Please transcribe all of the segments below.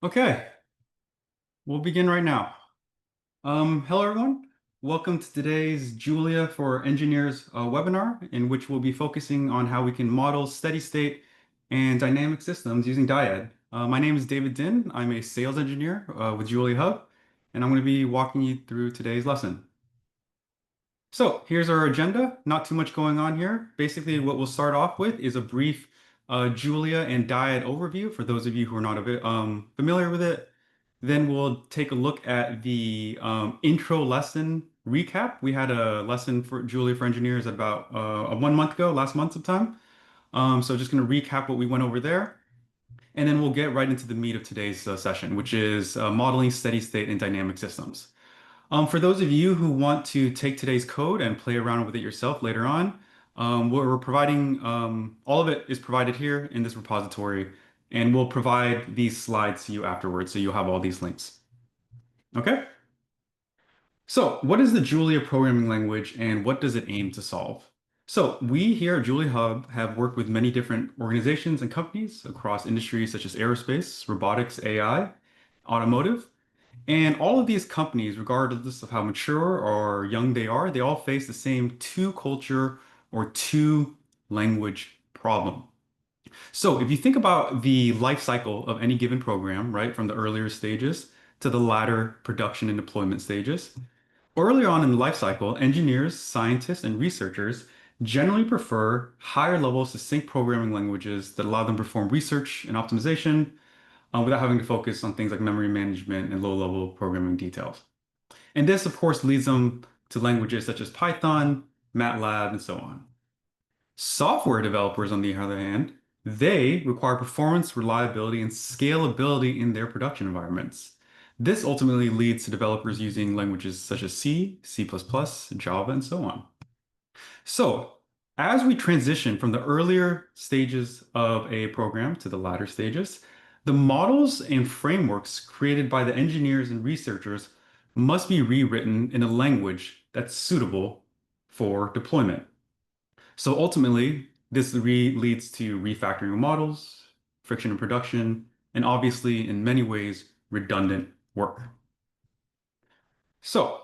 Okay, we'll begin right now. Hello everyone. Welcome to today's Julia for Engineers webinar, in which we'll be focusing on how we can model steady state and dynamic systems using Dyad. My name is David Din. I'm a sales engineer with JuliaHub, and I'm going to be walking you through today's lesson. So here's our agenda. Not too much going on here. Basically, what we'll start off with is a brief Julia and Dyad overview for those of you who are not a bit familiar with it. Then we'll take a look at the intro lesson recap. We had a lesson for Julia for Engineers about 1 month ago, last month sometime. So just going to recap what we went over there. And then we'll get right into the meat of today's session, which is modeling steady state and dynamic systems. For those of you who want to take today's code and play around with it yourself later on, we're providing, all of it is provided here in this repository, and we'll provide these slides to you afterwards, so you'll have all these links. Okay? So, what is the Julia programming language and what does it aim to solve? So, we here at JuliaHub have worked with many different organizations and companies across industries such as aerospace, robotics, AI, automotive. And all of these companies, regardless of how mature or young they are, they all face the same two culture or two language problem. So if you think about the life cycle of any given program, right, from the earlier stages to the latter production and deployment stages, earlier on in the life cycle, engineers, scientists, and researchers generally prefer higher level succinct programming languages that allow them to perform research and optimization without having to focus on things like memory management and low-level programming details. And this, of course, leads them to languages such as Python, MATLAB, and so on. Software developers, on the other hand, they require performance, reliability, and scalability in their production environments. This ultimately leads to developers using languages such as C, C++, Java, and so on. So, as we transition from the earlier stages of a program to the latter stages, the models and frameworks created by the engineers and researchers must be rewritten in a language that's suitable for deployment. So ultimately, this leads to refactoring of models, friction in production, and obviously, in many ways, redundant work. So,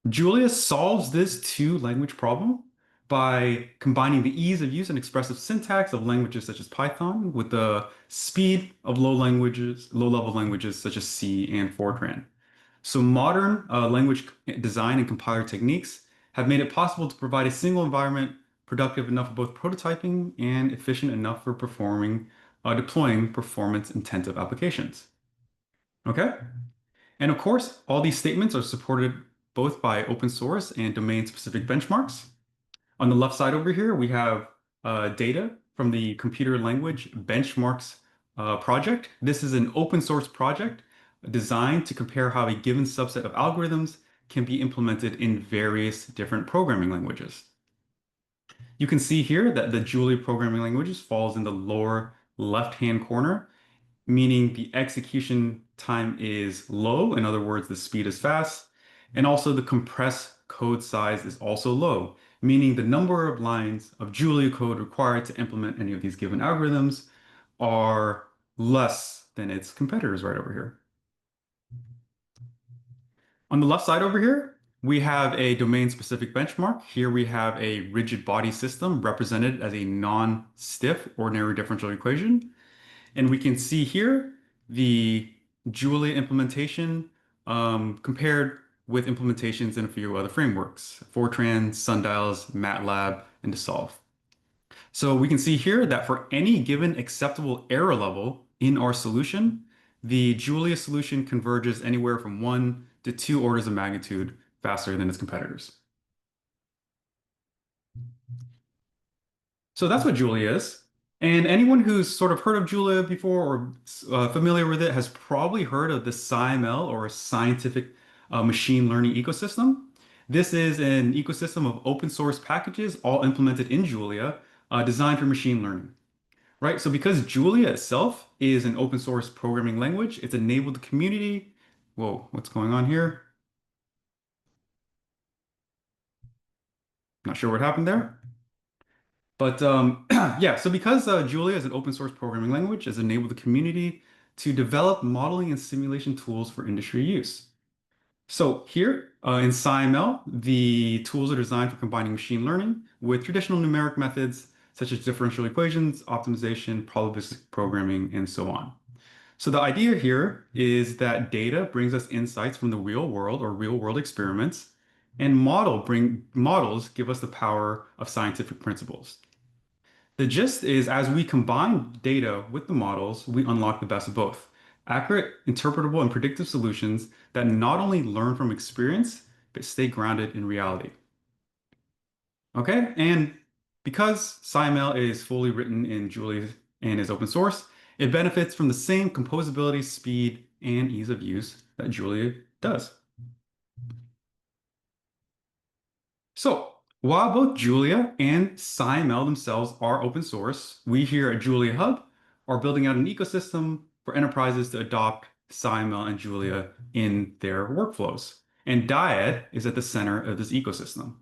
Julia solves this two-language problem by combining the ease of use and expressive syntax of languages such as Python with the speed of low-level languages such as C and Fortran. So modern language design and compiler techniques have made it possible to provide a single environment productive enough for both prototyping and efficient enough for deploying performance-intensive applications. Okay? And of course, all these statements are supported both by open source and domain-specific benchmarks. On the left side over here, we have data from the Computer Language Benchmarks project. This is an open source project designed to compare how a given subset of algorithms can be implemented in various different programming languages. You can see here that the Julia programming languages falls in the lower left-hand corner, meaning the execution time is low. In other words, the speed is fast. And also the compressed code size is also low, meaning the number of lines of Julia code required to implement any of these given algorithms are less than its competitors right over here. On the left side over here, we have a domain-specific benchmark. Here we have a rigid body system represented as a non-stiff ordinary differential equation. And we can see here the Julia implementation compared with implementations in a few other frameworks, Fortran, Sundials, MATLAB, and Dissolve. So we can see here that for any given acceptable error level in our solution, the Julia solution converges anywhere from 1 to 2 orders of magnitude faster than its competitors. So that's what Julia is. And anyone who's sort of heard of Julia before or familiar with it has probably heard of the SciML or scientific machine learning ecosystem. This is an ecosystem of open source packages all implemented in Julia, designed for machine learning. Right? So because Julia itself is an open source programming language, it's enabled the community. Whoa, what's going on here? Not sure what happened there. But yeah, so because Julia is an open source programming language, has enabled the community to develop modeling and simulation tools for industry use. So here in SciML, the tools are designed for combining machine learning with traditional numeric methods such as differential equations, optimization, probabilistic programming, and so on. So the idea here is that data brings us insights from the real world or real world experiments, and models give us the power of scientific principles. The gist is as we combine data with the models, we unlock the best of both. Accurate, interpretable, and predictive solutions that not only learn from experience, but stay grounded in reality. Okay, and because SciML is fully written in Julia and is open source, it benefits from the same composability, speed, and ease of use that Julia does. So while both Julia and SciML themselves are open source, we here at JuliaHub are building out an ecosystem for enterprises to adopt SciML and Julia in their workflows. And Dyad is at the center of this ecosystem.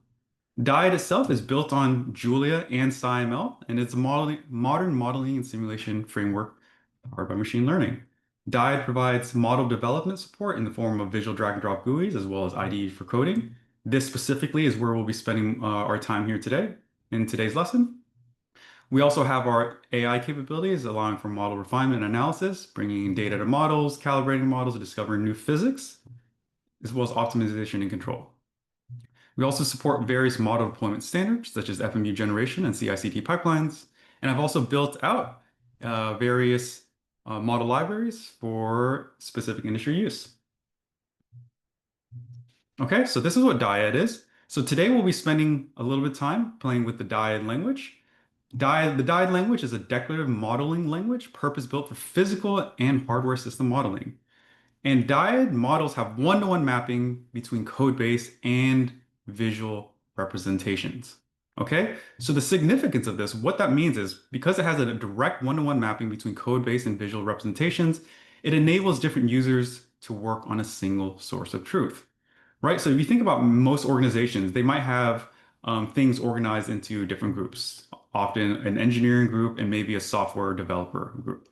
Dyad itself is built on Julia and SciML, and it's a modern modeling and simulation framework powered by machine learning. Dyad provides model development support in the form of visual drag and drop GUIs as well as IDEs for coding. This specifically is where we'll be spending our time here today in today's lesson. We also have our AI capabilities allowing for model refinement and analysis, bringing data to models, calibrating models, and discovering new physics, as well as optimization and control. We also support various model deployment standards such as FMU generation and CI/CD pipelines. And I've also built out various model libraries for specific industry use. Okay, so this is what Dyad is. So today we'll be spending a little bit of time playing with the Dyad language. The Dyad language is a declarative modeling language purpose-built for physical and hardware system modeling. And Dyad models have one-to-one mapping between code base and visual representations. Okay, so the significance of this, what that means is because it has a direct one-to-one mapping between code base and visual representations, it enables different users to work on a single source of truth, right? So if you think about most organizations, they might have things organized into different groups, often an engineering group and maybe a software developer group,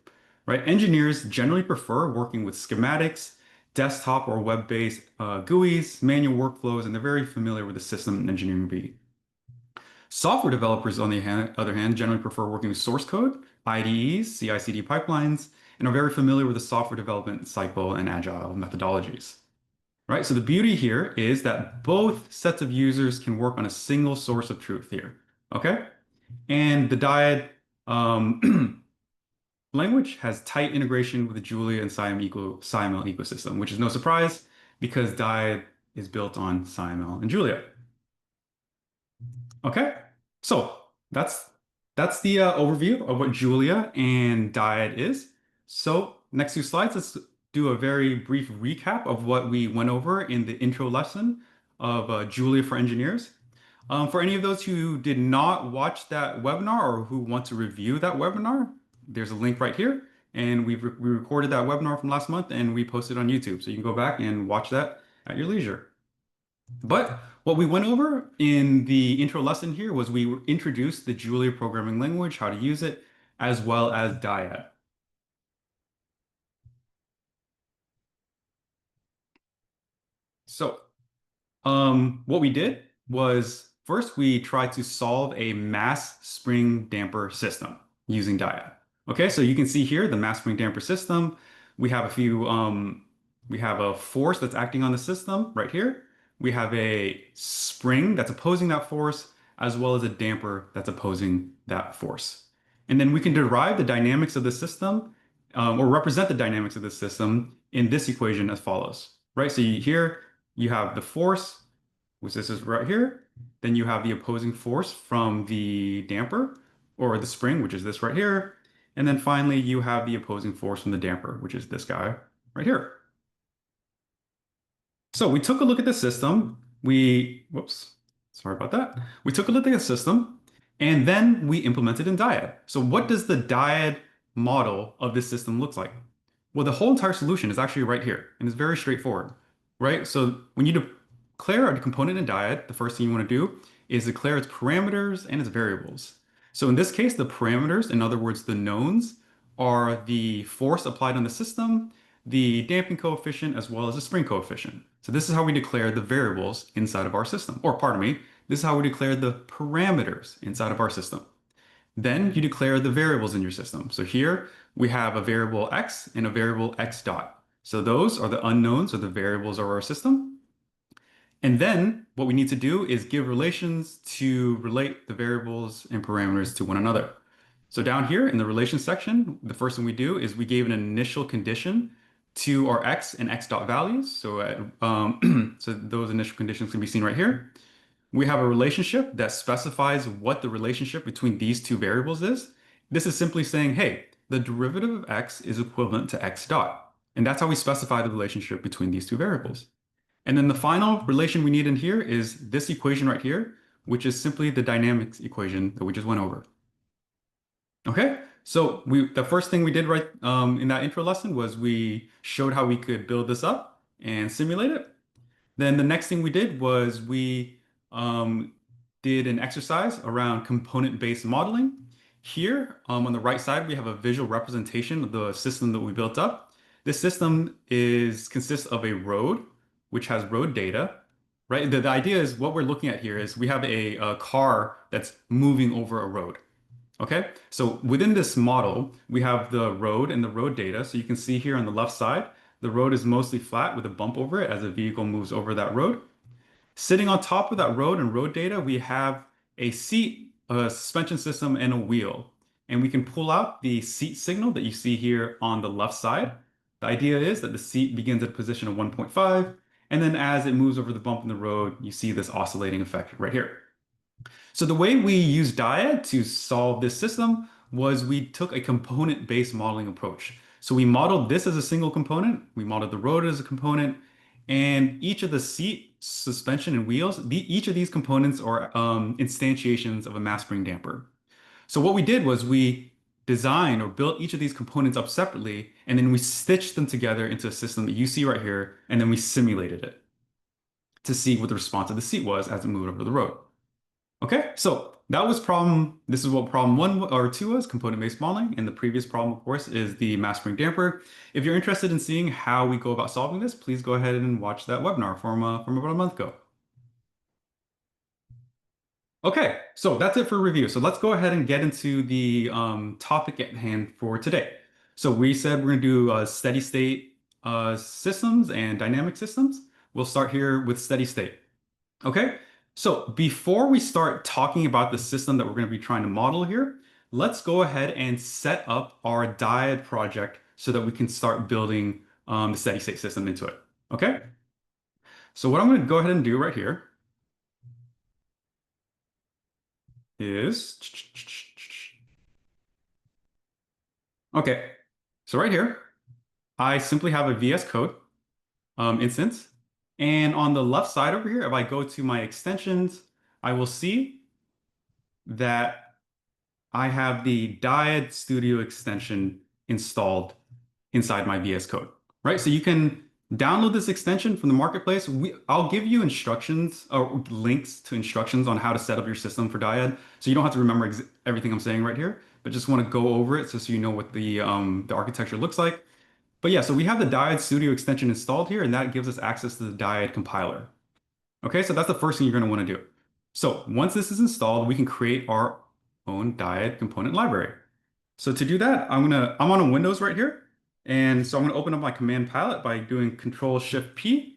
right? Engineers generally prefer working with schematics, desktop or web-based GUIs, manual workflows, and they're very familiar with the system and engineering beat. Software developers, on the other hand, generally prefer working with source code, IDEs, CI/CD pipelines, and are very familiar with the software development cycle and agile methodologies. Right? So the beauty here is that both sets of users can work on a single source of truth here. Okay? And the Dyad language has tight integration with the Julia and SciML ecosystem, which is no surprise because Dyad is built on SciML and Julia. Okay, so that's the overview of what Julia and Dyad is. So next few slides, let's do a very brief recap of what we went over in the intro lesson of Julia for Engineers. For any of those who did not watch that webinar or who want to review that webinar, there's a link right here. And we recorded that webinar from last month and we posted on YouTube. So you can go back and watch that at your leisure. But what we went over in the intro lesson here was we introduced the Julia programming language, how to use it, as well as Dyad. So what we did was first we tried to solve a mass spring damper system using Dyad. Okay, so you can see here the mass spring damper system. We have we have a force that's acting on the system right here. We have a spring that's opposing that force, as well as a damper that's opposing that force. And then we can derive the dynamics of the system or represent the dynamics of the system in this equation as follows, right? So here you have the force, which this is right here. Then you have the opposing force from the damper or the spring, which is this right here. And then finally, you have the opposing force from the damper, which is this guy right here. So we took a look at the system. Whoops, sorry about that. We took a look at the system and then we implemented in Dyad. So what does the Dyad model of this system look like? Well, the whole entire solution is actually right here and it's very straightforward, right? So when you declare a component in Dyad, the first thing you want to do is declare its parameters and its variables. So in this case, the parameters, in other words, the knowns, are the force applied on the system, the damping coefficient, as well as the spring coefficient. So this is how we declare the variables inside of our system. Or pardon me, this is how we declare the parameters inside of our system. Then you declare the variables in your system. So here we have a variable x and a variable x dot. So those are the unknowns or the variables of our system. And then what we need to do is give relations to relate the variables and parameters to one another. So down here in the relations section, the first thing we do is we gave an initial condition to our x and x dot values. So those initial conditions can be seen right here. We have a relationship that specifies what the relationship between these two variables is. This is simply saying, hey, the derivative of x is equivalent to x dot. And that's how we specify the relationship between these two variables. And then the final relation we need in here is this equation right here, which is simply the dynamics equation that we just went over. Okay, so the first thing we did right in that intro lesson was we showed how we could build this up and simulate it. Then the next thing we did was we um, did an exercise around component-based modeling. Here on the right side, we have a visual representation of the system that we built up. This system consists of a road, which has road data, right? The idea is what we're looking at here is we have a car that's moving over a road. Okay, so within this model, we have the road and the road data. So you can see here on the left side, the road is mostly flat with a bump over it as a vehicle moves over that road. Sitting on top of that road and road data, we have a seat, a suspension system, and a wheel. And we can pull out the seat signal that you see here on the left side. The idea is that the seat begins at a position of 1.5, and then as it moves over the bump in the road, you see this oscillating effect right here. So the way we used Dyad to solve this system was we took a component-based modeling approach. So we modeled this as a single component, we modeled the road as a component, and each of the seat, suspension, and wheels, each of these components are instantiations of a mass spring damper. So what we did was we designed or built each of these components up separately, and then we stitched them together into a system that you see right here, and then we simulated it to see what the response of the seat was as it moved over the road. Okay, so this is what problem 1 or 2 was, component-based modeling. And the previous problem, of course, is the mass spring damper. If you're interested in seeing how we go about solving this, please go ahead and watch that webinar from about a month ago. Okay, so that's it for review. So let's go ahead and get into the topic at hand for today. So we said we're going to do steady state systems and dynamic systems. We'll start here with steady state. Okay, so before we start talking about the system that we're going to be trying to model here, let's go ahead and set up our Dyad project so that we can start building the steady state system into it. Okay, so what I'm going to go ahead and do right here is, okay, so right here, I simply have a VS Code instance. And on the left side over here, if I go to my extensions, I will see that I have the Dyad Studio extension installed inside my VS Code, right? So you can download this extension from the marketplace. I'll give you instructions or links to instructions on how to set up your system for Dyad. So you don't have to remember everything I'm saying right here, but just want to go over it so you know what the architecture looks like. But yeah, so we have the Dyad Studio extension installed here, and that gives us access to the Dyad compiler. Okay, so that's the first thing you're going to want to do. So once this is installed, we can create our own Dyad component library. So to do that, I'm on a Windows right here. And so I'm going to open up my command palette by doing Control Shift P.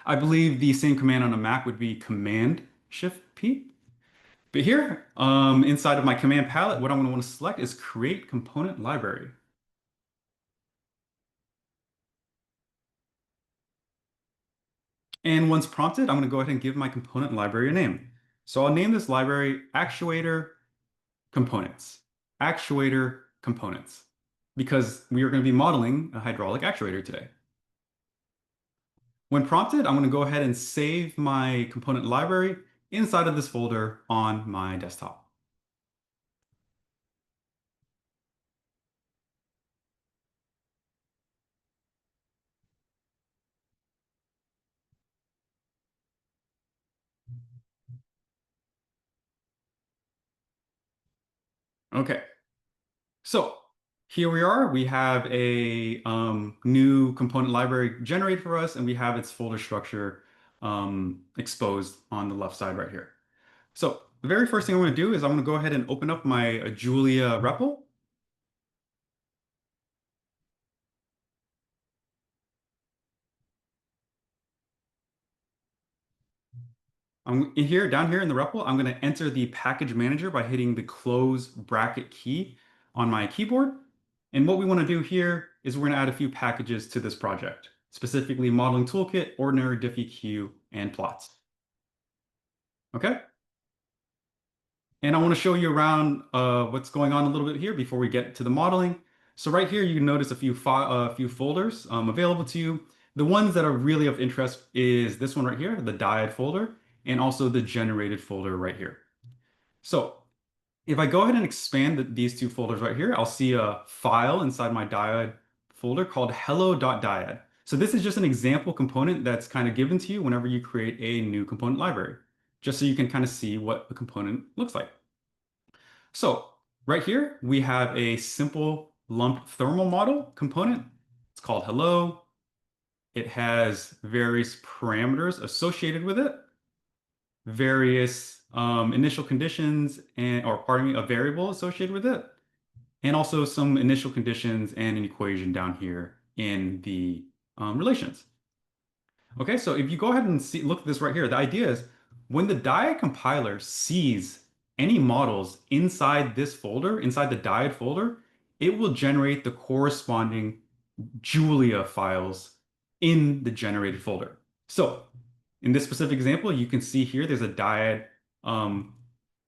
I believe the same command on a Mac would be Command Shift P. But here, inside of my command palette, what I'm going to want to select is Create Component Library. And once prompted, I'm going to go ahead and give my component library a name. So I'll name this library Actuator Components. Actuator Components. Because we are going to be modeling a hydraulic actuator today. When prompted, I'm going to go ahead and save my component library inside of this folder on my desktop. Okay, so here we are. We have a new component library generated for us, and we have its folder structure exposed on the left side right here. So the very first thing I'm going to do is I'm going to go ahead and open up my Julia REPL. I'm in here, down here in the REPL, I'm going to enter the package manager by hitting the close bracket key on my keyboard. And what we want to do here is we're going to add a few packages to this project, specifically Modeling Toolkit, Ordinary, DiffEQ, and Plots. Okay? And I want to show you around what's going on a little bit here before we get to the modeling. So right here, you can notice a few folders available to you. The ones that are really of interest is this one right here, the Dyad folder, and also the generated folder right here. So if I go ahead and expand these two folders right here, I'll see a file inside my Dyad folder called hello.dyad. So this is just an example component that's kind of given to you whenever you create a new component library, just so you can kind of see what the component looks like. So right here, we have a simple lump thermal model component. It's called hello. It has various parameters associated with it, various initial conditions or pardon me, a variable associated with it, and also some initial conditions and an equation down here in the relations. Okay, so if you go ahead and look at this right here, the idea is when the Dyad compiler sees any models inside this folder, inside the Dyad folder, it will generate the corresponding Julia files in the generated folder. So in this specific example, you can see here there's a Dyad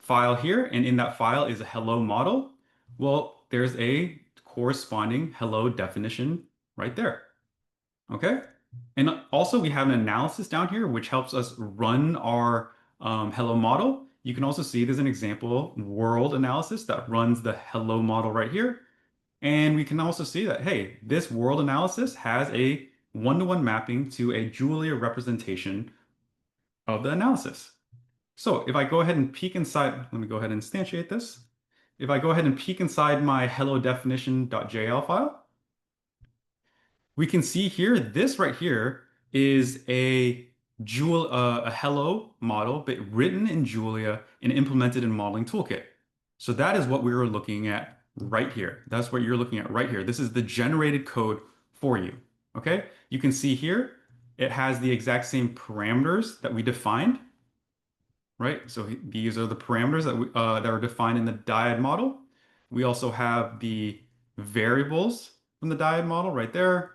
file here, and in that file is a hello model. Well, there's a corresponding hello definition right there. Okay. And also we have an analysis down here, which helps us run our hello model. You can also see there's an example world analysis that runs the hello model right here. And we can also see that, hey, this world analysis has a one-to-one mapping to a Julia representation of the analysis. So if I go ahead and peek inside, let me go ahead and instantiate this. If I go ahead and peek inside my hello definition.jl file, we can see here, this right here is a hello model, but written in Julia and implemented in Modeling Toolkit. So that is what we were looking at right here. That's what you're looking at right here. This is the generated code for you. Okay? You can see here, it has the exact same parameters that we defined, right? So these are the parameters that are defined in the Dyad model. We also have the variables from the Dyad model right there.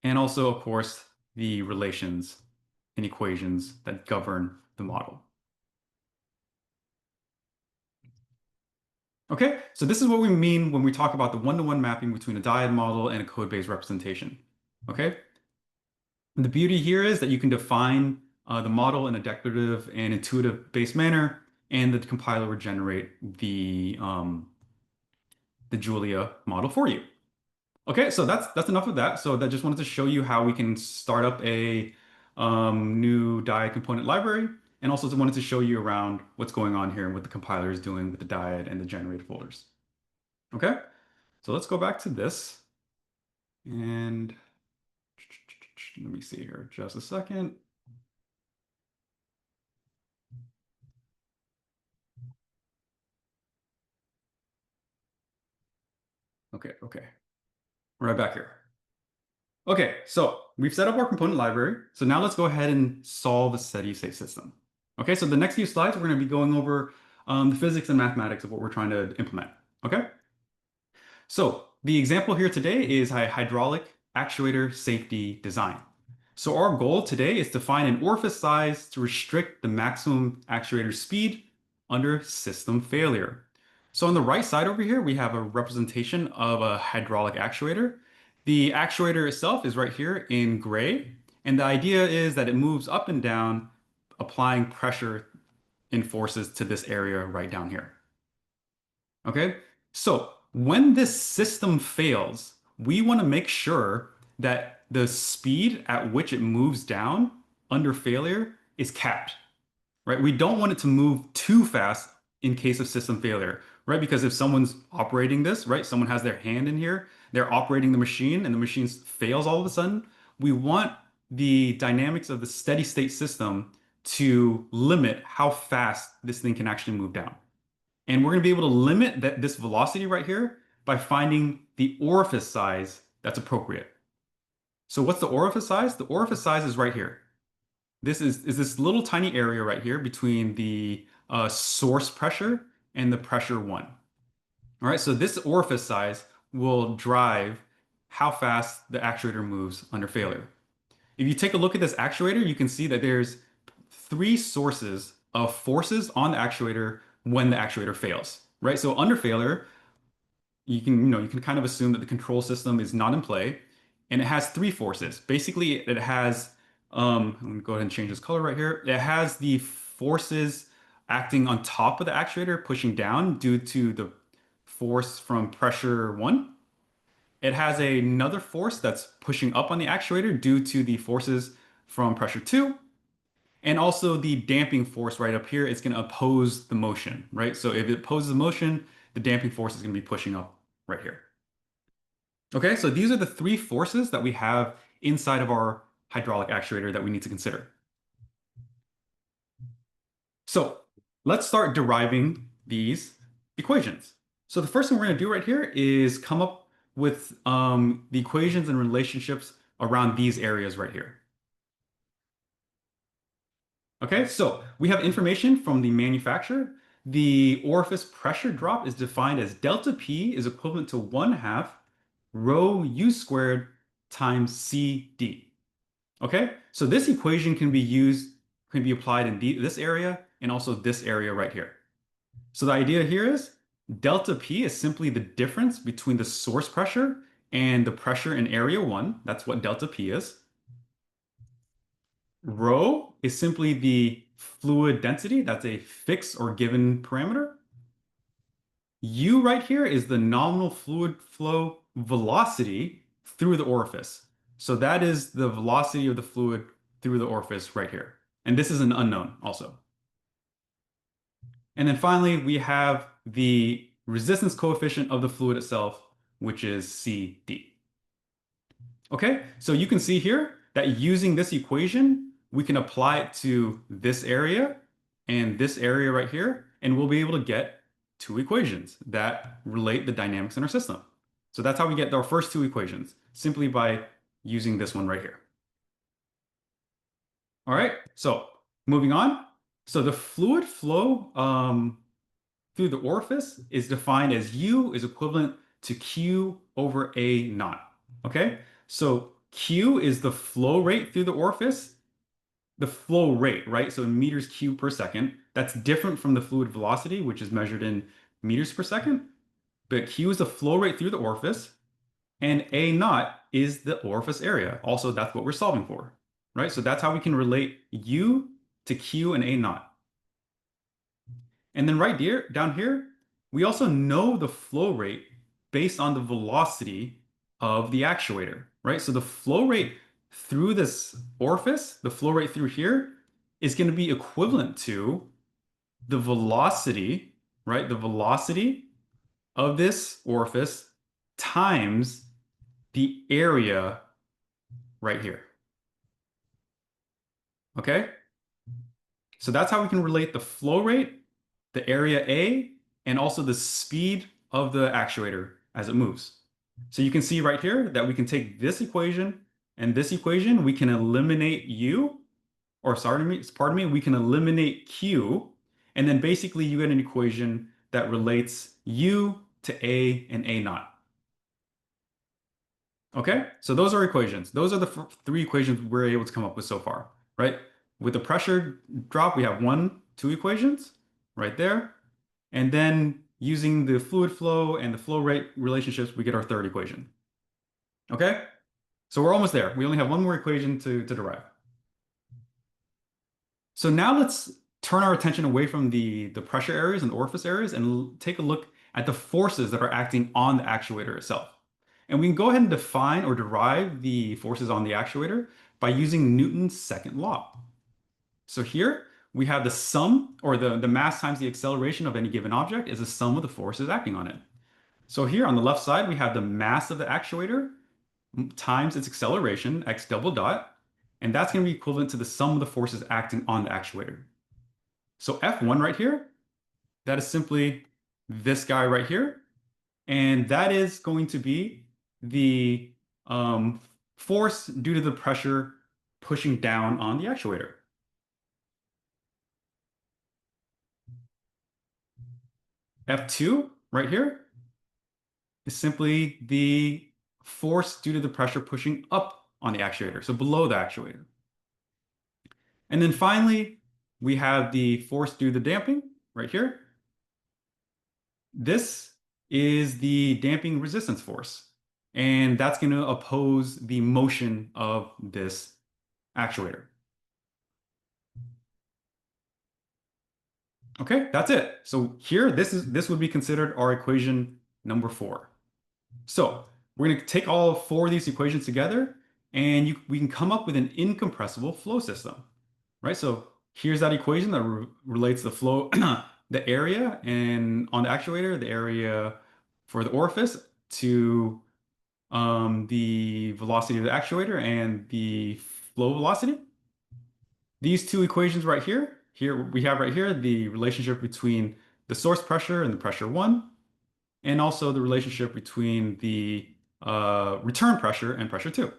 And also, of course, the relations and equations that govern the model. Okay, so this is what we mean when we talk about the one-to-one mapping between a Dyad model and a code-based representation. Okay? And the beauty here is that you can define the model in a declarative and intuitive based manner, and the compiler will generate the Julia model for you. Okay, so that's enough of that. So that just wanted to show you how we can start up a new Dyad component library, and also wanted to show you around what's going on here and what the compiler is doing with the Dyad and the generated folders. Okay, so let's go back to this, and let me see here just a second. Okay, right back here. Okay, so we've set up our component library. So now let's go ahead and solve a steady state system. Okay, so the next few slides, we're going to be going over the physics and mathematics of what we're trying to implement. Okay, so the example here today is a hydraulic actuator safety design. So our goal today is to find an orifice size to restrict the maximum actuator speed under system failure. So on the right side over here, we have a representation of a hydraulic actuator. The actuator itself is right here in gray, and the idea is that it moves up and down, applying pressure and forces to this area right down here. Okay, so when this system fails, we want to make sure that the speed at which it moves down under failure is capped, right? We don't want it to move too fast in case of system failure. right? Because if someone's operating this, right, someone has their hand in here, they're operating the machine and the machine fails all of a sudden, we want the dynamics of the steady state system to limit how fast this thing can actually move down. And we're going to be able to limit this velocity right here by finding the orifice size that's appropriate. So what's the orifice size? The orifice size is right here. This is this little tiny area right here between the source pressure and the pressure one. All right, so this orifice size will drive how fast the actuator moves under failure. If you take a look at this actuator, you can see that there's three sources of forces on the actuator when the actuator fails, right? So under failure, you can kind of assume that the control system is not in play, and it has three forces. Basically, it has I'm gonna go ahead and change this color right here. It has the forces acting on top of the actuator, pushing down due to the force from pressure one. It has another force that's pushing up on the actuator due to the forces from pressure two. And also the damping force right up here is going to oppose the motion, right? So if it opposes the motion, the damping force is going to be pushing up right here. Okay, so these are the three forces that we have inside of our hydraulic actuator that we need to consider. So let's start deriving these equations. So the first thing we're going to do right here is come up with the equations and relationships around these areas right here. Okay, so we have information from the manufacturer. The orifice pressure drop is defined as delta P is equivalent to 1/2 rho U squared times CD. Okay, so this equation can be applied in this area and also this area right here. So the idea here is delta P is simply the difference between the source pressure and the pressure in area one. That's what delta P is. Rho is simply the fluid density. That's a fixed or given parameter. U right here is the nominal fluid flow velocity through the orifice. So that is the velocity of the fluid through the orifice right here. And this is an unknown also. And then finally, we have the resistance coefficient of the fluid itself, which is CD. Okay, so you can see here that using this equation, we can apply it to this area and this area right here, and we'll be able to get two equations that relate the dynamics in our system. So that's how we get our first two equations, simply by using this one right here. All right, so moving on. So the fluid flow through the orifice is defined as U is equivalent to Q over A naught. Okay, so Q is the flow rate through the orifice, the flow rate, right? So in meters cubed per second. That's different from the fluid velocity, which is measured in meters per second. But Q is the flow rate through the orifice, and A naught is the orifice area. Also, that's what we're solving for, right? So that's how we can relate U to Q and A naught. And then right here, down here, we also know the flow rate based on the velocity of the actuator, right? So the flow rate through this orifice, the flow rate through here, is going to be equivalent to the velocity, right? The velocity of this orifice times the area right here. Okay? So that's how we can relate the flow rate, the area A, and also the speed of the actuator as it moves. So you can see right here that we can take this equation and this equation, we can eliminate U, or pardon me, we can eliminate Q, and then basically you get an equation that relates U to A and A naught. Okay, so those are equations. Those are the three equations we're able to come up with so far, right? With the pressure drop, we have two equations right there. And then using the fluid flow and the flow rate relationships, we get our third equation. Okay, so we're almost there. We only have one more equation to derive. So now let's turn our attention away from the pressure areas and orifice areas and take a look at the forces that are acting on the actuator itself. And we can go ahead and define or derive the forces on the actuator by using Newton's second law. So here we have the sum, or the mass times the acceleration of any given object is the sum of the forces acting on it. So here on the left side, we have the mass of the actuator times its acceleration, x double dot, and that's going to be equivalent to the sum of the forces acting on the actuator. So F1 right here, that is simply this guy right here, and that is going to be the force due to the pressure pushing down on the actuator. F2 right here is simply the force due to the pressure pushing up on the actuator, so below the actuator. And then finally, we have the force due to the damping right here. This is the damping resistance force, and that's going to oppose the motion of this actuator. Okay, that's it. So here, this would be considered our equation number 4. So we're going to take all 4 of these equations together, and we can come up with an incompressible flow system, right? So here's that equation that relates the flow, the area, and on the actuator, the area for the orifice to the velocity of the actuator and the flow velocity. These 2 equations right here we have right here the relationship between the source pressure and the pressure 1, and also the relationship between the return pressure and pressure 2.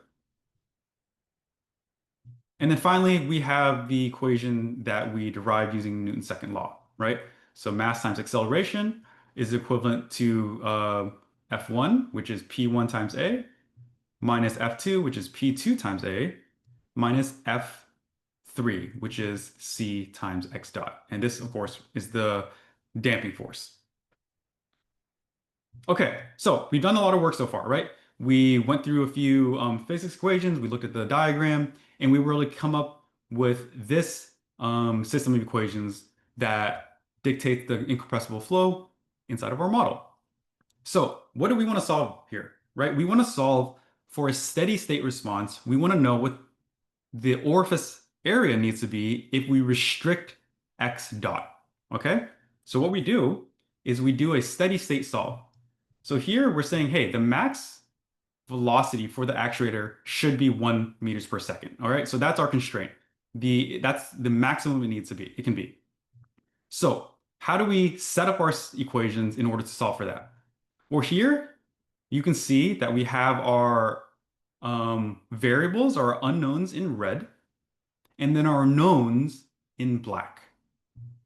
And then finally, we have the equation that we derived using Newton's second law, right? So mass times acceleration is equivalent to F1, which is P1 times A, minus F2, which is P2 times A, minus F3, which is C times X dot. And this, of course, is the damping force. Okay, so we've done a lot of work so far, right? We went through a few physics equations, we looked at the diagram, and we were able to come up with this system of equations that dictate the incompressible flow inside of our model. So what do we want to solve here, right? We want to solve for a steady state response. We want to know what the orifice area needs to be if we restrict x dot, okay? So what we do is we do a steady state solve. So here we're saying, hey, the max velocity for the actuator should be 1 meters per second. All right, so that's our constraint. That's the maximum it needs to be. It can be. So how do we set up our equations in order to solve for that? Well, here you can see that we have our variables, our unknowns in red, and then our knowns in black.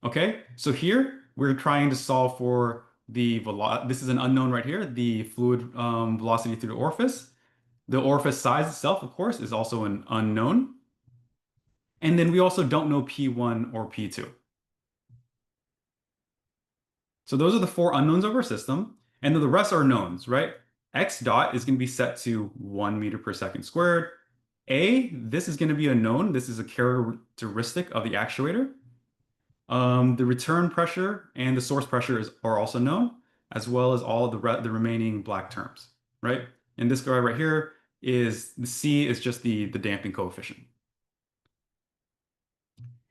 Okay, so here we're trying to solve for the velocity. This is an unknown right here, the fluid velocity through the orifice. The orifice size itself, of course, is also an unknown. And then we also don't know P1 or P2. So those are the 4 unknowns of our system. And then the rest are knowns, right? X dot is going to be set to 1 meter per second squared. A, this is going to be a known. This is a characteristic of the actuator. The return pressure and the source pressure are also known, as well as all of the remaining black terms, right? And this guy right here is the C is just the damping coefficient.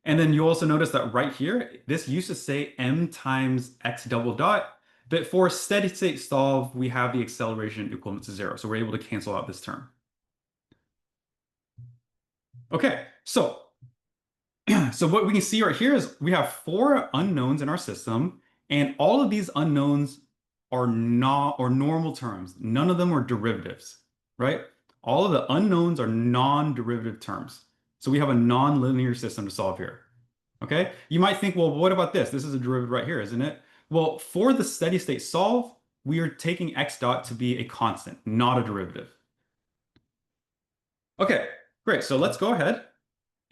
And then you also notice that right here, this used to say m times x double dot, but for a steady state solve, we have the acceleration equivalent to 0. So we're able to cancel out this term. Okay, so what we can see right here is we have 4 unknowns in our system, and all of these unknowns are normal terms. None of them are derivatives, right? All of the unknowns are non-derivative terms. So we have a non-linear system to solve here. Okay? You might think, well, what about this? This is a derivative right here, isn't it? Well, for the steady state solve, we are taking x dot to be a constant, not a derivative. Okay, great. So let's go ahead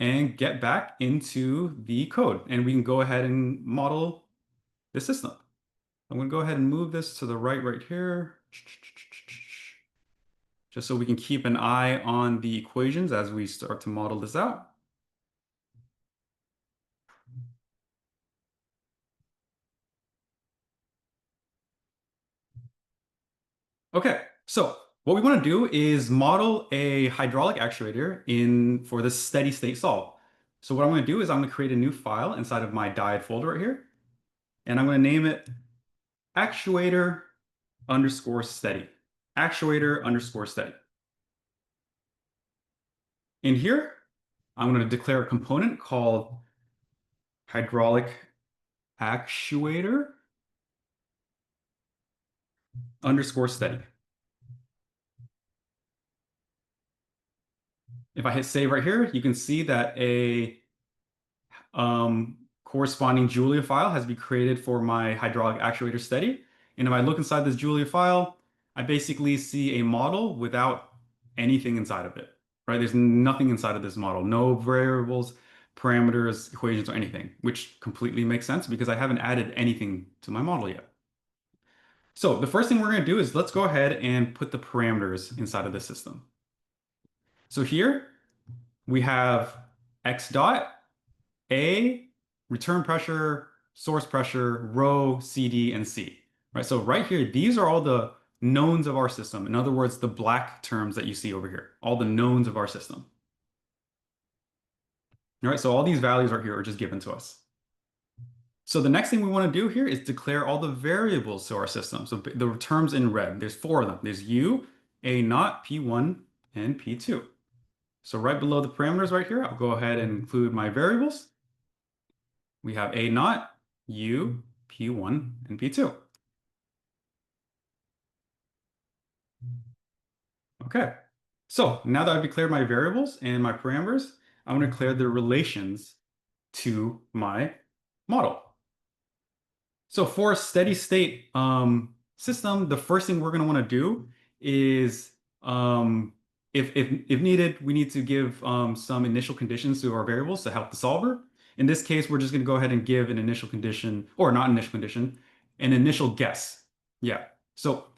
and get back into the code, and we can go ahead and model the system. I'm going to go ahead and move this to the right here, just so we can keep an eye on the equations as we start to model this out. Okay, so what we want to do is model a hydraulic actuator for the steady state solve. So what I'm going to do is I'm going to create a new file inside of my Dyad folder right here, and I'm going to name it actuator underscore steady. Actuator underscore steady. In here, I'm going to declare a component called hydraulic actuator underscore steady. If I hit save right here, you can see that a corresponding Julia file has been created for my hydraulic actuator steady. And if I look inside this Julia file, I basically see a model without anything inside of it, right? There's nothing inside of this model, no variables, parameters, equations, or anything, which completely makes sense because I haven't added anything to my model yet. So the first thing we're going to do is let's go ahead and put the parameters inside of the system. So here we have x dot, A, return pressure, source pressure, rho, CD, and C. Right? So right here, these are all the knowns of our system. In other words, the black terms that you see over here, all the knowns of our system. All right, so all these values right here are just given to us. So the next thing we want to do here is declare all the variables to our system. So the terms in red, there's four of them. There's U, A naught, P1, and P2. So right below the parameters right here, I'll go ahead and include my variables. We have A naught, U, P1, and P2. Okay. So now that I've declared my variables and my parameters, I'm going to declare the relations to my model. So for a steady state system, the first thing we're going to want to do is, if needed, we need to give some initial conditions to our variables to help the solver. In this case, we're just going to go ahead and give an initial condition, or not initial condition, an initial guess. Yeah. So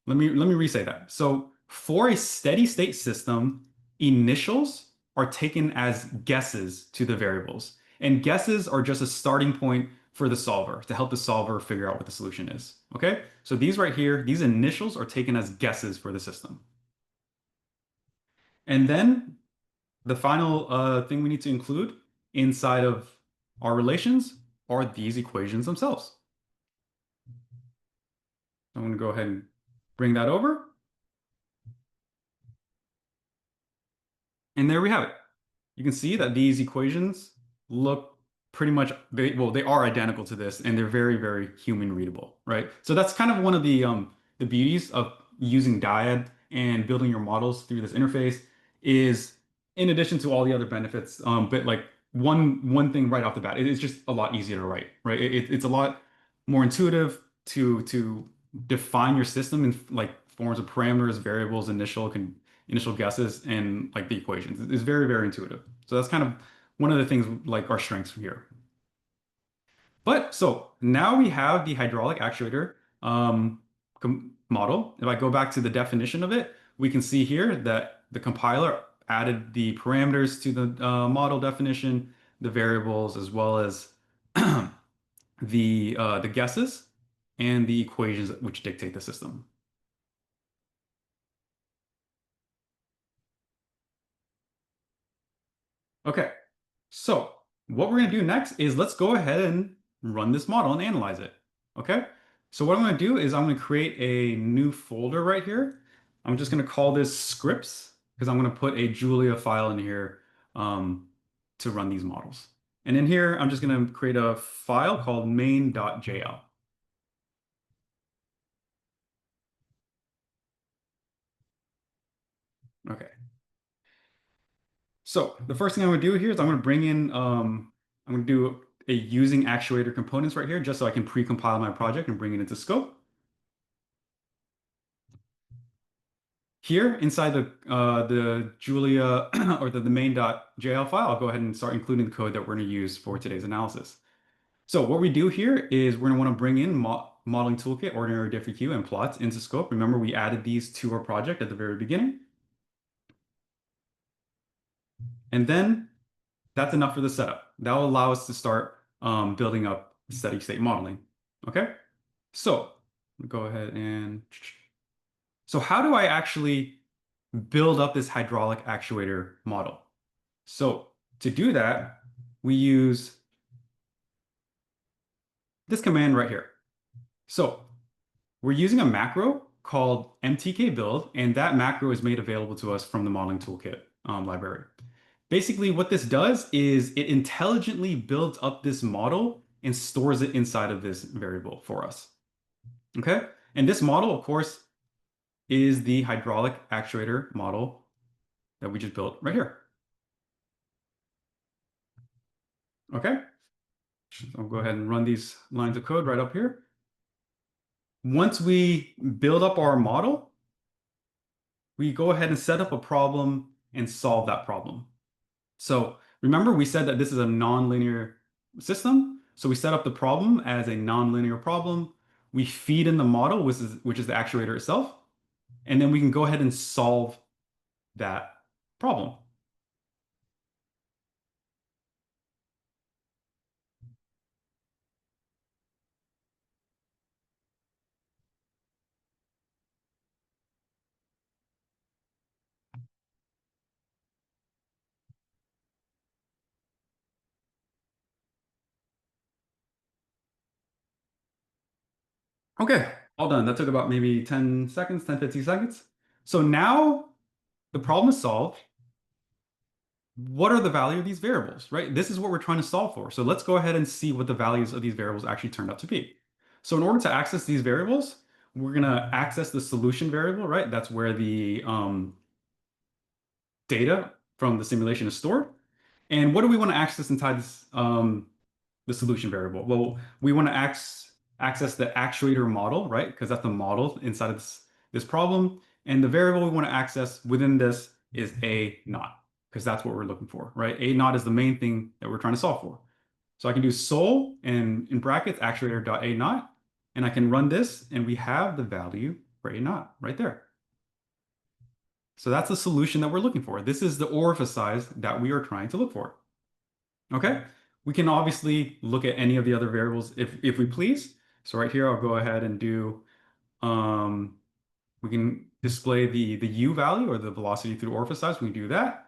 let me re-say that. So for a steady state system, initials are taken as guesses to the variables, and guesses are just a starting point for the solver to help the solver figure out what the solution is. Okay, so these right here, these initials are taken as guesses for the system. And then the final thing we need to include inside of our relations are these equations themselves. I'm going to go ahead and bring that over. And there we have it. You can see that these equations look pretty much, well, they are identical to this, and they're very, very human readable, right? So that's kind of one of the beauties of using Dyad and building your models through this interface is, in addition to all the other benefits, but like one thing right off the bat, it's just a lot easier to write, right? It's a lot more intuitive to define your system in like forms of parameters, variables, initial guesses, and like the equations. It's very, very intuitive. So that's kind of one of the things like our strengths here. But so now we have the hydraulic actuator model. If I go back to the definition of it, we can see here that the compiler added the parameters to the model definition, the variables, as well as the guesses and the equations which dictate the system. Okay, so what we're going to do next is let's go ahead and run this model and analyze it. Okay, so what I'm going to do is I'm going to create a new folder right here. I'm just going to call this scripts because I'm going to put a Julia file in here to run these models. And in here, I'm just going to create a file called main.jl. Okay. So the first thing I'm going to do here is I'm going to bring in, I'm going to do a using actuator components right here, just so I can pre-compile my project and bring it into scope. Here inside the Julia or the main.jl file, I'll go ahead and start including the code that we're going to use for today's analysis. So what we do here is we're going to want to bring in Modeling Toolkit, Ordinary Diffie and Plots into scope. Remember, we added these to our project at the very beginning. And then that's enough for the setup. That will allow us to start building up steady state modeling. Okay, so go ahead and so how do I actually build up this hydraulic actuator model? So to do that, we use this command right here. So we're using a macro called mtk build, and that macro is made available to us from the Modeling Toolkit library. Basically, what this does is it intelligently builds up this model and stores it inside of this variable for us. Okay? And this model, of course, is the hydraulic actuator model that we just built right here. Okay? So I'll go ahead and run these lines of code right up here. Once we build up our model, we go ahead and set up a problem and solve that problem. So remember, we said that this is a nonlinear system. So we set up the problem as a nonlinear problem. We feed in the model, which is the actuator itself. And then we can go ahead and solve that problem. Okay, all done. That took about maybe 10 seconds, 10, 15 seconds. So now the problem is solved. What are the value of these variables, right? This is what we're trying to solve for. So let's go ahead and see what the values of these variables actually turned out to be. So in order to access these variables, we're going to access the solution variable, right? That's where the data from the simulation is stored. And what do we want to access inside this, the solution variable? Well, we want to access the actuator model, right? Because that's the model inside of this problem. And the variable we want to access within this is a naught, because that's what we're looking for, right? A naught is the main thing that we're trying to solve for. So I can do sol and in brackets actuator.a naught, and I can run this, and we have the value for a naught right there. So that's the solution that we're looking for. This is the orifice size that we are trying to look for. Okay? We can obviously look at any of the other variables if we please. So right here, I'll go ahead and do, we can display the u value or the velocity through orifice size. We can do that.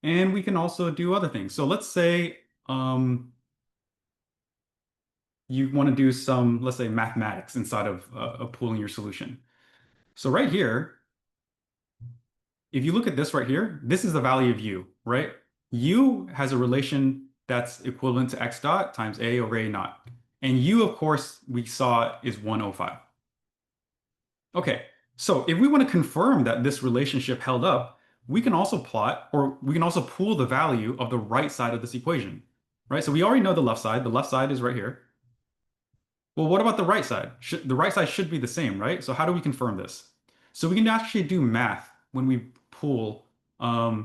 And we can also do other things. So let's say you want to do some, let's say, mathematics inside of pooling your solution. So right here, if you look at this right here, this is the value of u, right? U has a relation that's equivalent to x dot times a over a naught. And u, of course, we saw is 105. Okay, so if we want to confirm that this relationship held up, we can also plot, or we can also pool the value of the right side of this equation, right? So we already know the left side. The left side is right here. Well, what about the right side? The right side should be the same, right? So how do we confirm this? So we can actually do math when we pull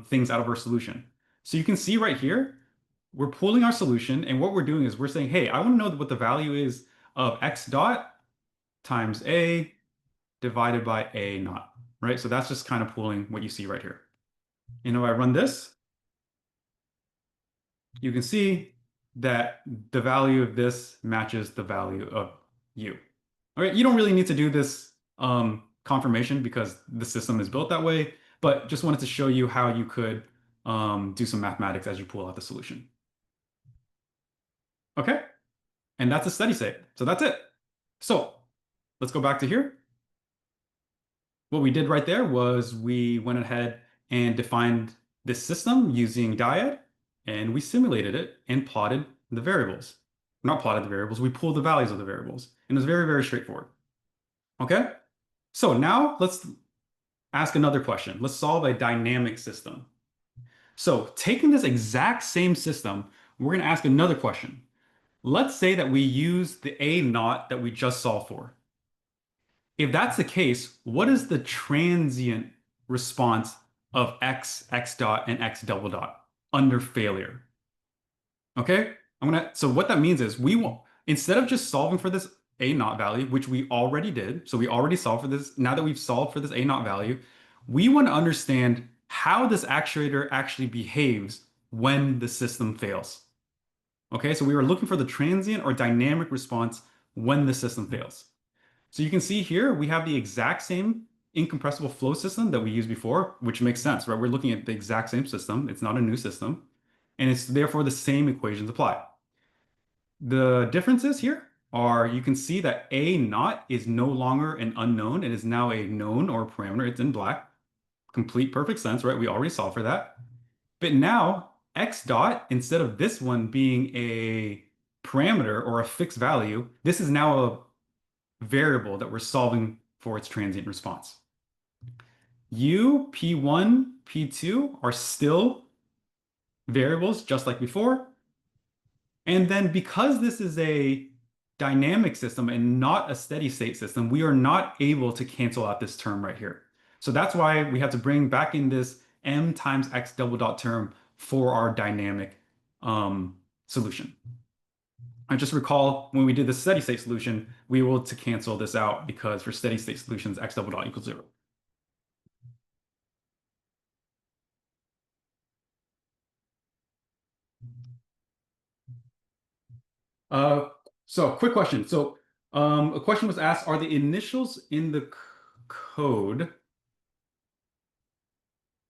things out of our solution. So you can see right here, we're pulling our solution, and what we're doing is we're saying, hey, I want to know what the value is of x dot times a divided by a naught, right? So that's just kind of pulling what you see right here. And if I run this, you can see that the value of this matches the value of u. All right, you don't really need to do this confirmation because the system is built that way, but just wanted to show you how you could do some mathematics as you pull out the solution. Okay, and that's a steady state. So that's it. So let's go back to here. What we did right there was we went ahead and defined this system using Dyad, and we simulated it and plotted the variables. Not plotted the variables, we pulled the values of the variables. And it was very, very straightforward. Okay? So now let's ask another question. Let's solve a dynamic system. So taking this exact same system, we're going to ask another question. Let's say that we use the A naught that we just solved for. If that's the case, what is the transient response of x, x dot, and x double dot under failure? Okay, so what that means is we will, instead of just solving for this a naught value, which we already did, so we already solved for this, now that we've solved for this a naught value, we want to understand how this actuator actually behaves when the system fails. Okay, so we were looking for the transient or dynamic response when the system fails. So you can see here, we have the exact same incompressible flow system that we used before, which makes sense, right? We're looking at the exact same system. It's not a new system. and it's therefore the same equations apply. The differences here are you can see that A naught is no longer an unknown. It is now a known or parameter. It's in black. Complete perfect sense, right? We already solved for that. But now X dot, instead of this one being a parameter or a fixed value, this is now a variable that we're solving for its transient response. U, P1, P2 are still variables just like before. And then because this is a dynamic system and not a steady state system, we are not able to cancel out this term right here. So that's why we have to bring back in this m times x double dot term for our dynamic solution. I just recall when we did the steady state solution, we were able to cancel this out because for steady state solutions, x double dot equals 0. Uh, so quick question. So a question was asked, are the initials in the code,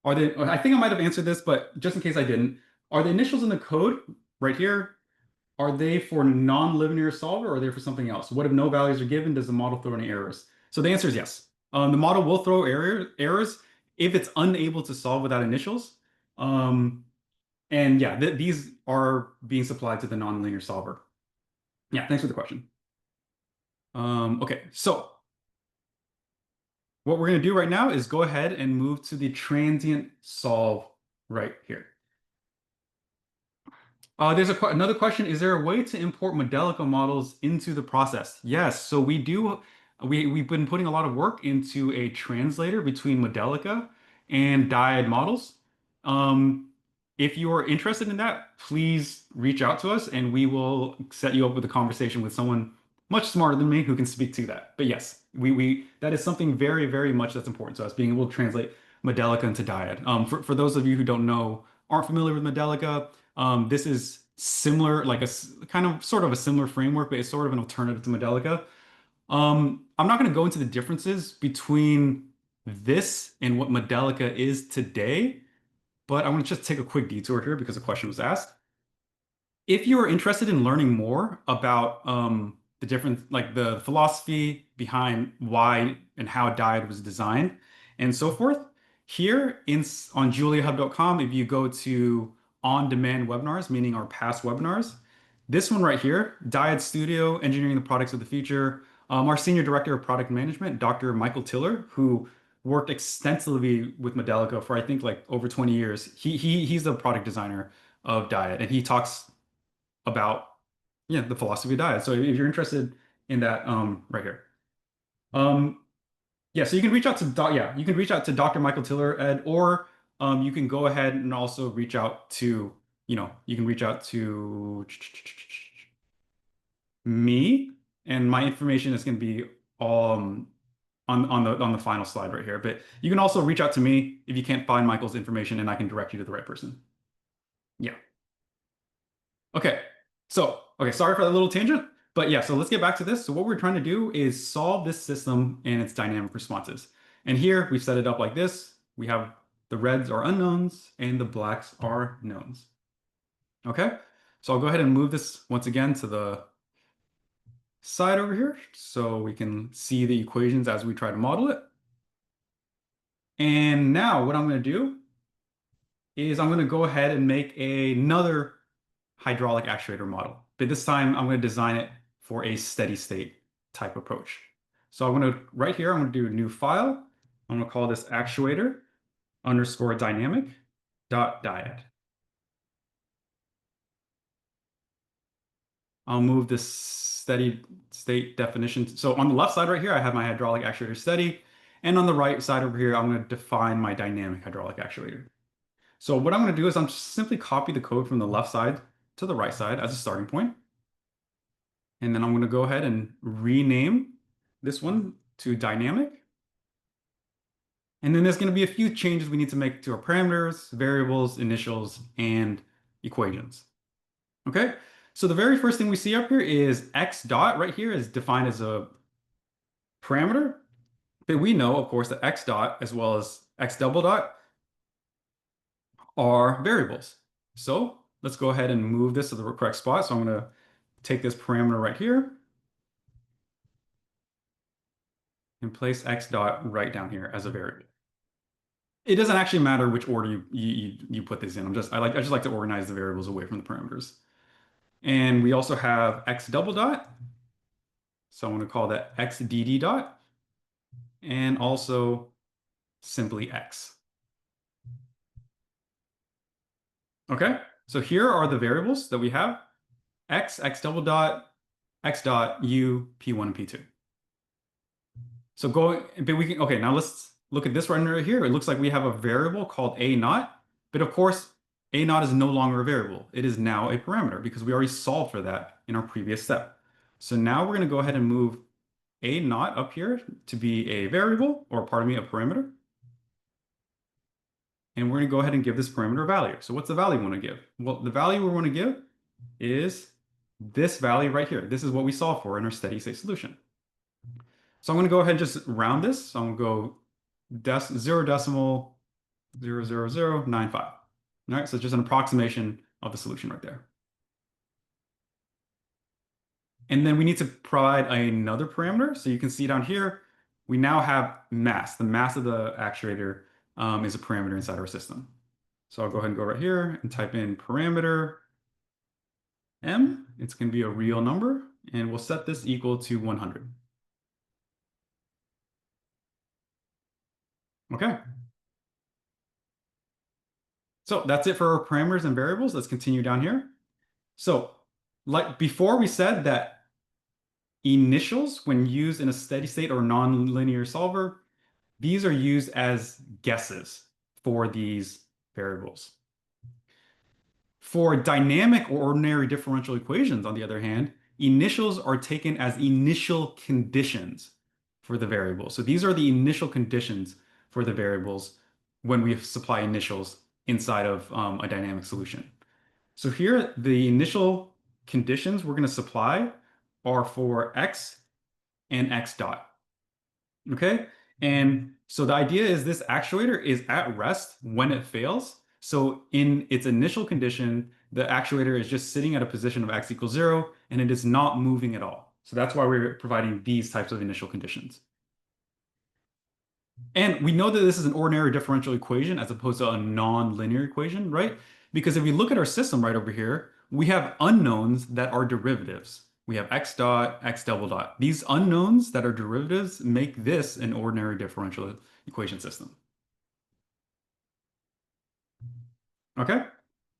are they, I think I might have answered this, but just in case I didn't, are the initials in the code right here, are they for nonlinear solver or are they for something else? What if no values are given? Does the model throw any errors? So the answer is yes. The model will throw errors if it's unable to solve without initials. And yeah, these are being supplied to the nonlinear solver. Yeah, thanks for the question. Okay, so what we're going to do right now is go ahead and move to the transient solve right here. There's another question. Is there a way to import Modelica models into the process? Yes. So we do. We've been putting a lot of work into a translator between Modelica and Dyad models. Um, if you are interested in that, please reach out to us and we will set you up with a conversation with someone much smarter than me who can speak to that. But yes, we that is something very, very much that's important to us, being able to translate Modelica into Dyad. For those of you who don't know, aren't familiar with Modelica, this is similar, like a kind of sort of a similar framework, but it's sort of an alternative to Modelica. I'm not going to go into the differences between this and what Modelica is today, but I want to just take a quick detour here because a question was asked. If you are interested in learning more about the different, like the philosophy behind why and how Dyad was designed and so forth, here on JuliaHub.com, if you go to on-demand webinars, meaning our past webinars, this one right here, Dyad Studio, Engineering the Products of the Future, our Senior Director of Product Management, Dr. Michael Tiller, who worked extensively with Modelica for I think like over 20 years. He's the product designer of Dyad, and he talks about the philosophy of Dyad. So if you're interested in that, right here. Yeah, so you can reach out to you can reach out to Dr. Michael Tiller, Ed, or you can go ahead and also reach out to, you can reach out to me, and my information is going to be on the final slide right here. But you can also reach out to me if you can't find Michael's information, and I can direct you to the right person. Yeah. Okay. So, okay, sorry for that little tangent, but yeah, so let's get back to this. So what we're trying to do is solve this system and its dynamic responses. And here we've set it up like this. We have the reds are unknowns and the blacks are knowns. Okay, so I'll go ahead and move this once again to the side over here so we can see the equations as we try to model it. And now what I'm going to do is I'm going to go ahead and make another hydraulic actuator model. But this time I'm going to design it for a steady state type approach. So I'm going to, right here, I'm going to do a new file. I'm going to call this actuator underscore dynamic dot dyad. I'll move this steady state definition. So on the left side right here, I have my hydraulic actuator steady. And on the right side over here, I'm going to define my dynamic hydraulic actuator. So what I'm going to do is I'm just simply copy the code from the left side to the right side as a starting point. And then I'm going to go ahead and rename this one to dynamic. And then there's going to be a few changes we need to make to our parameters, variables, initials, and equations. Okay, so the very first thing we see up here is x dot right here is defined as a parameter. But we know, of course, that x dot as well as x double dot are variables. So let's go ahead and move this to the correct spot. So I'm going to take this parameter right here and place x dot right down here as a variable. It doesn't actually matter which order you put these in. I just like to organize the variables away from the parameters. And we also have x double dot. So I'm going to call that x dd dot and also simply x. Okay, so here are the variables that we have: x double dot, x dot, u, p1, and p2. So but we can, okay, now let's look at this right here. It looks like we have a variable called a naught, but of course, a naught is no longer a variable. It is now a parameter because we already solved for that in our previous step. So now we're going to go ahead and move a naught up here to be a variable, or pardon me, a parameter. And we're going to go ahead and give this parameter a value. So what's the value we want to give? Well, the value we want to give is this value right here. This is what we solved for in our steady state solution. So I'm going to go ahead and just round this. So I'm going to go 0.00095. All right, so just an approximation of the solution right there. And then we need to provide another parameter. So you can see down here, we now have mass. The mass of the actuator is a parameter inside our system. So I'll go ahead and go right here and type in parameter m. It's going to be a real number, and we'll set this equal to 100. Okay. So that's it for our parameters and variables. Let's continue down here. So like before, we said that initials, when used in a steady state or nonlinear solver, these are used as guesses for these variables. For dynamic or ordinary differential equations, on the other hand, initials are taken as initial conditions for the variable. So these are the initial conditions for the variables when we supply initials inside of a dynamic solution. So here, the initial conditions we're going to supply are for x and x dot. Okay? And so the idea is this actuator is at rest when it fails. So in its initial condition, the actuator is just sitting at a position of x equals 0, and it is not moving at all. So that's why we're providing these types of initial conditions. And we know that this is an ordinary differential equation as opposed to a non-linear equation, right? Because if we look at our system right over here, we have unknowns that are derivatives. We have x dot, x double dot. These unknowns that are derivatives make this an ordinary differential equation system. Okay?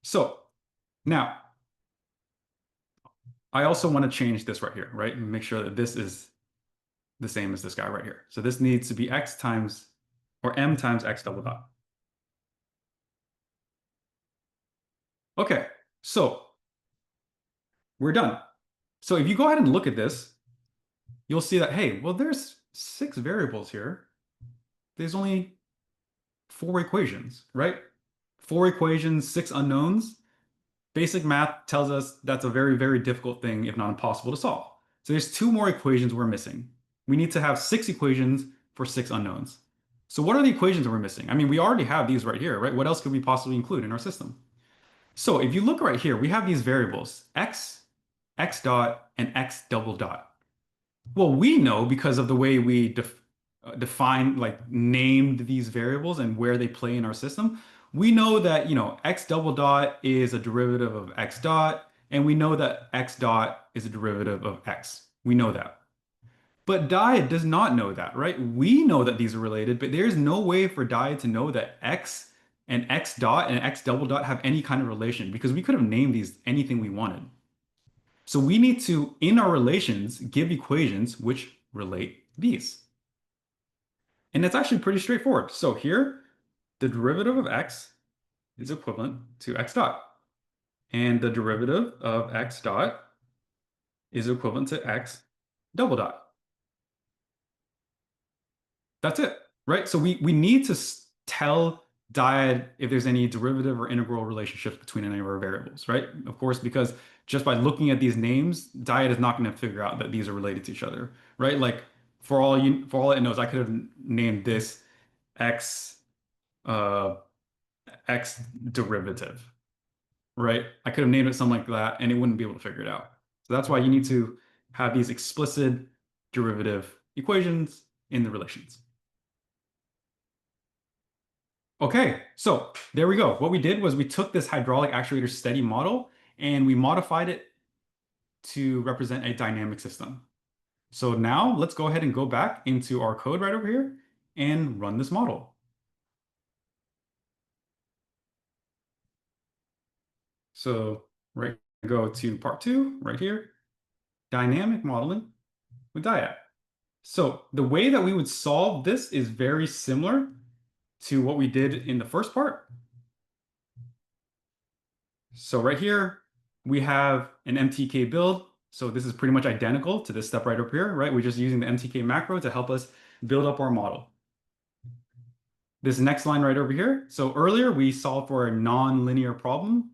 So now, I also want to change this right here, right? And make sure that this is the same as this guy right here. So this needs to be x times, or m times x double dot. Okay, so we're done. So if you go ahead and look at this, you'll see that, hey, well, there's 6 variables here. There's only 4 equations, right? 4 equations, 6 unknowns. Basic math tells us that's a very, very difficult thing, if not impossible to solve. So there's 2 more equations we're missing. We need to have 6 equations for 6 unknowns. So what are the equations we're missing? I mean, we already have these right here, right? What else could we possibly include in our system? So if you look right here, we have these variables, x, x dot, and x double dot. Well, we know because of the way we define, like named these variables and where they play in our system, we know that, x double dot is a derivative of x dot, and we know that x dot is a derivative of x. We know that. But Dyad does not know that, right? We know that these are related, but there's no way for Dyad to know that x and x dot and x double dot have any kind of relation because we could have named these anything we wanted. So we need to, in our relations, give equations which relate these. And it's actually pretty straightforward. So here, the derivative of x is equivalent to x dot. And the derivative of x dot is equivalent to x double dot. That's it, right? So we need to tell Dyad if there's any derivative or integral relationships between any of our variables, right? Of course, because just by looking at these names, Dyad is not going to figure out that these are related to each other, right? Like for all it knows, I could have named this x uh, x derivative, right? I could have named it something like that and it wouldn't be able to figure it out. So that's why you need to have these explicit derivative equations in the relations. Okay, so there we go. What we did was we took this hydraulic actuator steady model and we modified it to represent a dynamic system. So now let's go ahead and go back into our code right over here and run this model. So right, go to part 2 right here, dynamic modeling with Dyad. So the way that we would solve this is very similar to what we did in the first part. So right here, we have an MTK build. So this is pretty much identical to this step right up here, right? We're just using the MTK macro to help us build up our model. This next line right over here. So earlier we solved for a nonlinear problem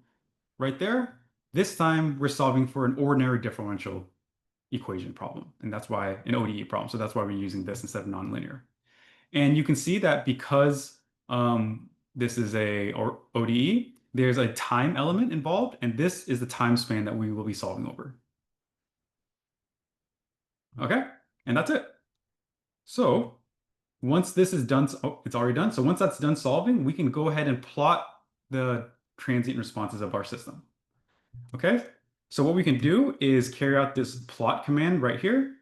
right there. This time we're solving for an ordinary differential equation problem. And that's why an ODE problem. So that's why we're using this instead of nonlinear. And you can see that because this is a ODE, there's a time element involved, and this is the time span that we will be solving over. Okay, and that's it. So once this is done, oh, it's already done. So once that's done solving, we can go ahead and plot the transient responses of our system. Okay, so what we can do is carry out this plot command right here.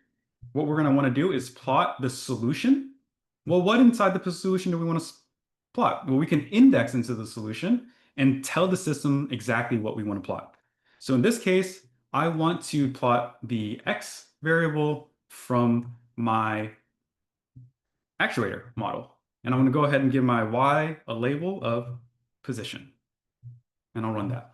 What we're going to want to do is plot the solution. Well, what inside the solution do we want to plot? Well, we can index into the solution and tell the system exactly what we want to plot. So in this case, I want to plot the x variable from my actuator model. And I'm going to go ahead and give my y a label of position. And I'll run that.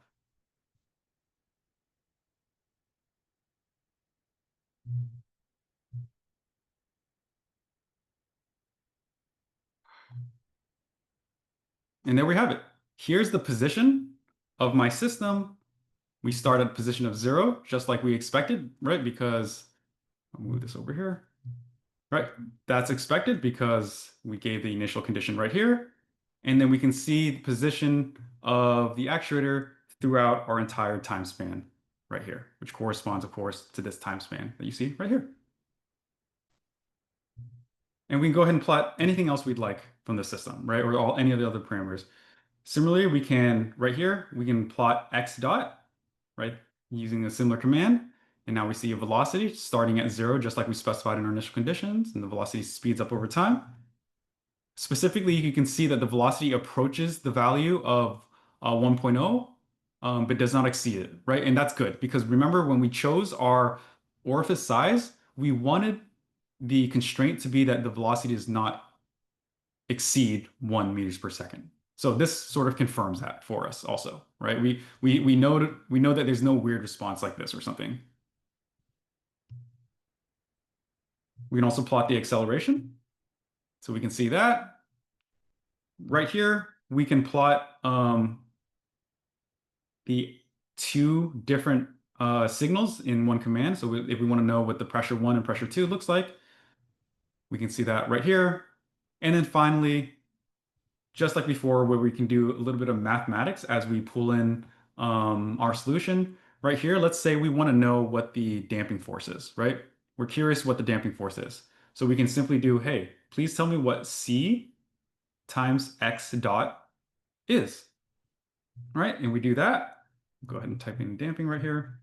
And there we have it. Here's the position of my system. We start at a position of 0, just like we expected, right? Because I'll move this over here. Right, that's expected because we gave the initial condition right here. And then we can see the position of the actuator throughout our entire time span right here, which corresponds, of course, to this time span that you see right here. And we can go ahead and plot anything else we'd like from the system, right? Or any of the other parameters. Similarly, we can, right here, we can plot x dot, right? Using a similar command. And now we see a velocity starting at 0, just like we specified in our initial conditions, and the velocity speeds up over time. Specifically, you can see that the velocity approaches the value of 1.0, but does not exceed it, right? And that's good because remember when we chose our orifice size, we wanted the constraint to be that the velocity does not exceed 1 meters per second. So this sort of confirms that for us also, right? We know that there's no weird response like this or something. We can also plot the acceleration. So we can see that. Right here, we can plot the two different signals in one command. So if we want to know what the pressure 1 and pressure 2 looks like, we can see that right here. And then finally, just like before, where we can do a little bit of mathematics as we pull in our solution. Right here, let's say we want to know what the damping force is, right? We're curious what the damping force is. So we can simply do, hey, please tell me what C times X dot is, right? And we do that. Go ahead and type in damping right here.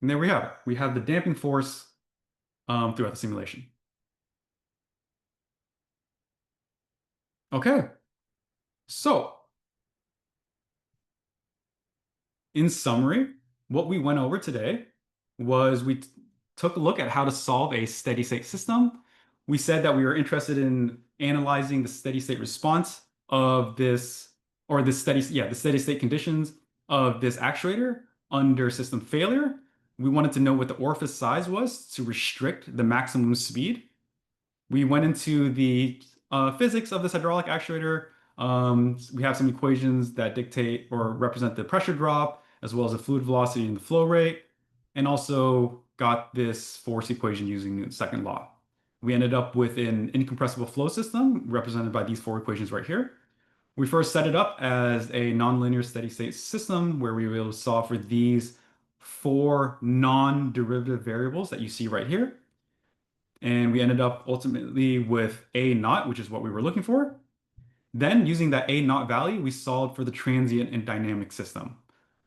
And there we have it. We have the damping force throughout the simulation. Okay, so in summary, what we went over today was we took a look at how to solve a steady state system. We said that we were interested in analyzing the steady state response of this, or the steady state conditions of this actuator under system failure. We wanted to know what the orifice size was to restrict the maximum speed. We went into the physics of this hydraulic actuator. We have some equations that dictate or represent the pressure drop, as well as the fluid velocity and the flow rate, and also got this force equation using Newton's second law. We ended up with an incompressible flow system represented by these four equations right here. We first set it up as a nonlinear steady state system where we were able to solve for these four non-derivative variables that you see right here. And we ended up ultimately with A naught, which is what we were looking for. Then using that A naught value, we solved for the transient and dynamic system.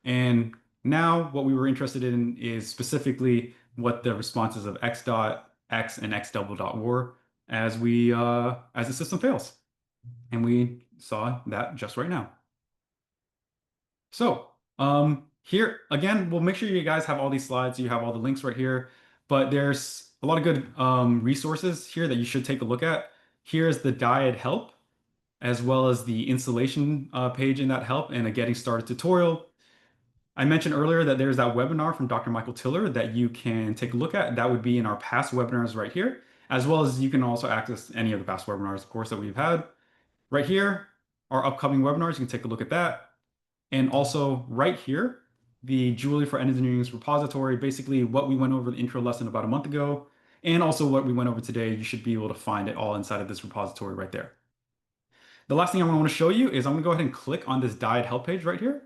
And now what we were interested in is specifically what the responses of x dot, x, and x double dot were as the system fails. And we saw that just right now. So here again, we'll make sure you guys have all these slides. You have all the links right here, but there's a lot of good resources here that you should take a look at. Here's the Dyad help, as well as the installation page in that help and a getting started tutorial. I mentioned earlier that there's that webinar from Dr. Michael Tiller that you can take a look at. That would be in our past webinars right here, as well as you can also access any of the past webinars, of course, that we've had. Right here, our upcoming webinars, you can take a look at that. And also right here, the Julia for Engineering's repository, basically what we went over the intro lesson about a month ago, and also what we went over today, you should be able to find it all inside of this repository right there. The last thing I want to show you is I'm going to go ahead and click on this Dyad help page right here.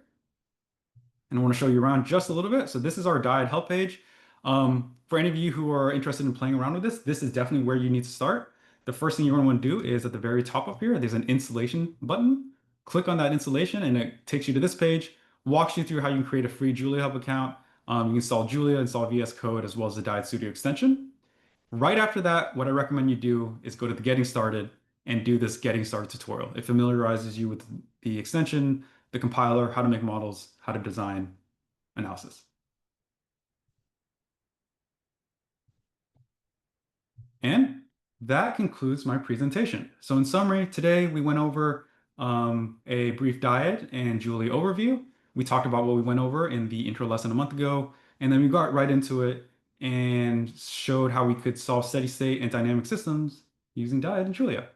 And I want to show you around just a little bit. So this is our Dyad help page. For any of you who are interested in playing around with this is definitely where you need to start. The first thing you're going to want to do is at the very top up here, there's an installation button. Click on that installation and it takes you to this page, walks you through how you can create a free JuliaHub account. You can install Julia, install VS Code, as well as the Dyad Studio extension. Right after that, what I recommend you do is go to the Getting Started and do this Getting Started tutorial. It familiarizes you with the extension, the compiler, how to make models, how to design analysis. And that concludes my presentation. So in summary, today we went over a brief Dyad and Julia overview. We talked about what we went over in the intro lesson a month ago, and then we got right into it and showed how we could solve steady state and dynamic systems using Dyad and Julia.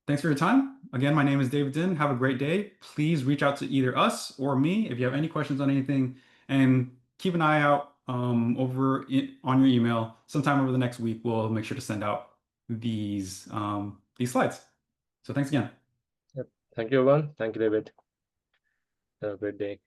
Thanks for your time. Again, my name is David Din. Have a great day. Please reach out to either us or me if you have any questions on anything, and keep an eye out on your email. Sometime over the next week, we'll make sure to send out these slides. So thanks again. Yep. Thank you, everyone. Thank you, David. Have a great day.